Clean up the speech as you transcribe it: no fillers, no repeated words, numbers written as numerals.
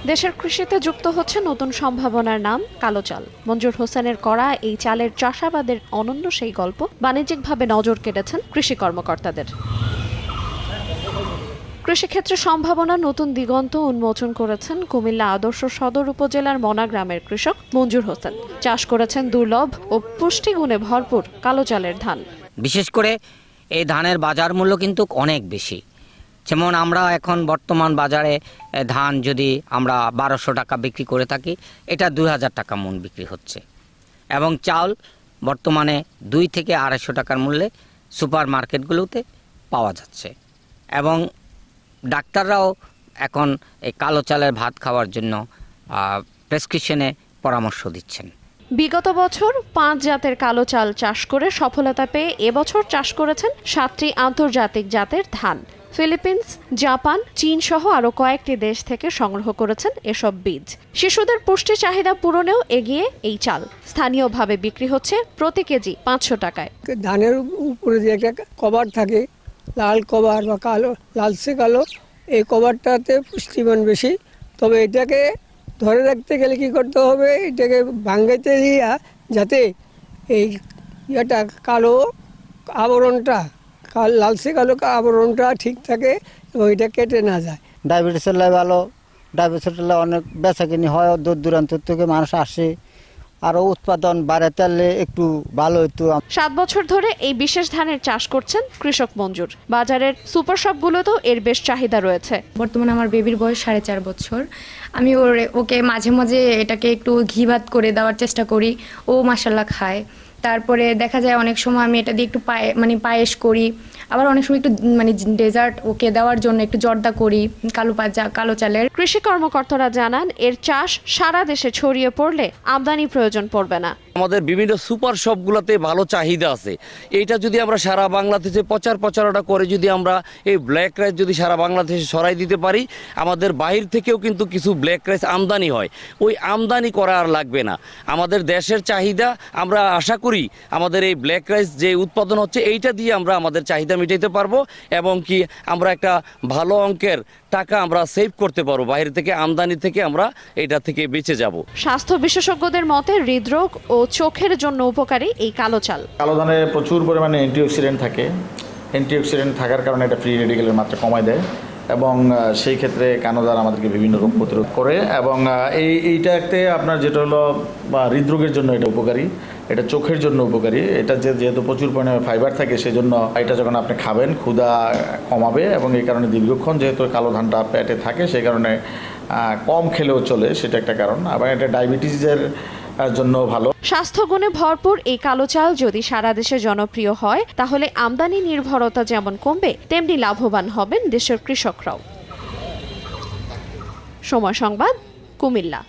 দেশের কৃষিতে যুক্ত হচ্ছে নতুন সম্ভাবনার নাম কালো চাল। মঞ্জুর হোসেনের করা এই চালের চাষাবাদের অনন্য সেই গল্প বাণিজ্যিকভাবে নজর কেটেছেন কৃষি কর্মকর্তাদের। কৃষিক্ষেত্রে সম্ভাবনা নতুন দিগন্ত উন্মোচন করেছেন কুমিল্লা আদর্শ সদর উপজেলার মনা গ্রামের কৃষক মঞ্জুর হোসেন। চাষ করেছেন দুর্লভ ও পুষ্টিগুণে ভরপুর কালো চালের ধান। বিশেষ করে এই ধানের বাজার মূল্য কিন্তু অনেক বেশি। যেমন আমরা এখন বর্তমান বাজারে ধান যদি আমরা 1200 টাকা বিক্রি করে থাকি, এটা 2000 টাকা মন বিক্রি হচ্ছে। এবং চাল বর্তমানে 2 থেকে 250 টাকার মূল্যে সুপার মার্কেটগুলোতে পাওয়া যাচ্ছে। এবং ডাক্তাররাও এখন এই কালো চালের ভাত খাওয়ার জন্য প্রেসক্রিপশনে পরামর্শ দিচ্ছেন। বিগত বছর 5 জাতের কালো চাল চাষ করে সফলতা পেয়ে এবছর চাষ করেছেন 7টি আন্তর্জাতিক জাতের ধান। ফিলিপিন্স, জাপান, চীন সহ আরো কয়েকটি দেশ থেকে সংগ্রহ করেছেন এসব বীজ। শিশুদের পুষ্টি চাহিদা পূরণেও এগিয়ে এই চাল। স্থানীয়ভাবে বিক্রি হচ্ছে প্রতি কেজি 500 টাকায়। ধানের উপরে যে একটা কভার থাকে, লাল কভার বা কালো, লালচে কালো, এই কভারটাতে পুষ্টিমান বেশি। তবে এটাকে ধরে রাখতে গেলে কি করতে হবে, এটাকে ভাঙাইতে দিয়া যাতে এই ইয়েটা কালো আবরণটা, লালচে কালো আবরণটা ঠিক থাকে এবং এটা কেটে না যায়। ডায়াবেটিসের লাই ভালো, ডায়াবেটিসের লাই অনেক বেচাকিনি হয়, দূর দূরান্ত থেকে মানুষ আসে, আরও উৎপাদন বাড়াতে একটু ভালো হতো। 7 বছর ধরে এই বিশেষ ধানের চাষ করছেন কৃষক মঞ্জুর। বাজারের সুপার শপগুলোতেও এর বেশ চাহিদা রয়েছে। বর্তমানে আমার বেবির বয়স 4.5 বছর। আমি ওকে মাঝে মাঝে এটাকে একটু ঘি ভাত করে দেওয়ার চেষ্টা করি, ও মাশাআল্লাহ খায়। তারপরে দেখা যায় অনেক সময় আমি এটা দিয়ে একটু পায়েস করি, আবার অনেক সময় একটু ডেজার্ট ওকে দেওয়ার জন্য একটু জর্দা করি কালো চালের। কৃষি কর্মকর্তারা জানান এর চাষ সারা দেশে ছড়িয়ে পড়লে আমদানি প্রয়োজন পড়বে না। আমাদের বিভিন্ন সুপার শপগুলোতে ভালো চাহিদা আছে। এইটা যদি আমরা সারা বাংলাদেশে প্রচারণা করে যদি আমরা এই ব্ল্যাক রাইস যদি সারা বাংলাদেশে ছড়াই দিতে পারি, আমাদের বাহির থেকেও কিন্তু কিছু ব্ল্যাক রাইস আমদানি হয়। ওই আমদানি করা আর লাগবে না। আমাদের দেশের চাহিদা আমরা আশা করি আমাদের এই ব্ল্যাক রাইস যে উৎপাদন হচ্ছে এইটা দিয়ে আমরা আমাদের চাহিদা মিটাইতে পারবো এবং কি আমরা একটা ভালো অঙ্কের টাকা আমরা সেভ করতে পারবো। বাইরে থেকে আমদানি থেকে আমরা এটা থেকে বেঁচে যাব। স্বাস্থ্য বিশেষজ্ঞদের মতে হৃদরোগ ও চোখের জন্য উপকারী এই কালো চাল। কালো ধানে প্রচুর পরিমাণে অ্যান্টিঅক্সিডেন্ট থাকে। অ্যান্টিঅক্সিডেন্ট থাকার কারণে এটা ফ্রি রেডিকেলের মাত্রা কমায় দেয় এবং সেই ক্ষেত্রে কালো ধান আমাদেরকে বিভিন্ন রোগ প্রতিরোধ করে এবং এইটাতে আপনার যেটা হলো হৃদরোগের জন্য এটা উপকারী, এটা চোখের জন্য উপকারী। এটা যেহেতু প্রচুর পরিমাণে ফাইবার থাকে, সেজন্য এটা যখন আপনি খাবেন ক্ষুধা কমাবে এবং এই কারণে দীর্ঘক্ষণ যেহেতু কালো ধানটা পেটে থাকে সেই কারণে কম খেলেও চলে, সেটা একটা কারণ। আবার এটা ডায়াবেটিসের জন্য ভালো। স্বাস্থ্যগুণে ভরপুর এই কালো চাল যদি সারা দেশে জনপ্রিয় হয় তাহলে আমদানি নির্ভরতা যেমন কমবে, তেমনি লাভবান হবেন দেশের কৃষকরাও। সময় সংবাদ, কুমিল্লা।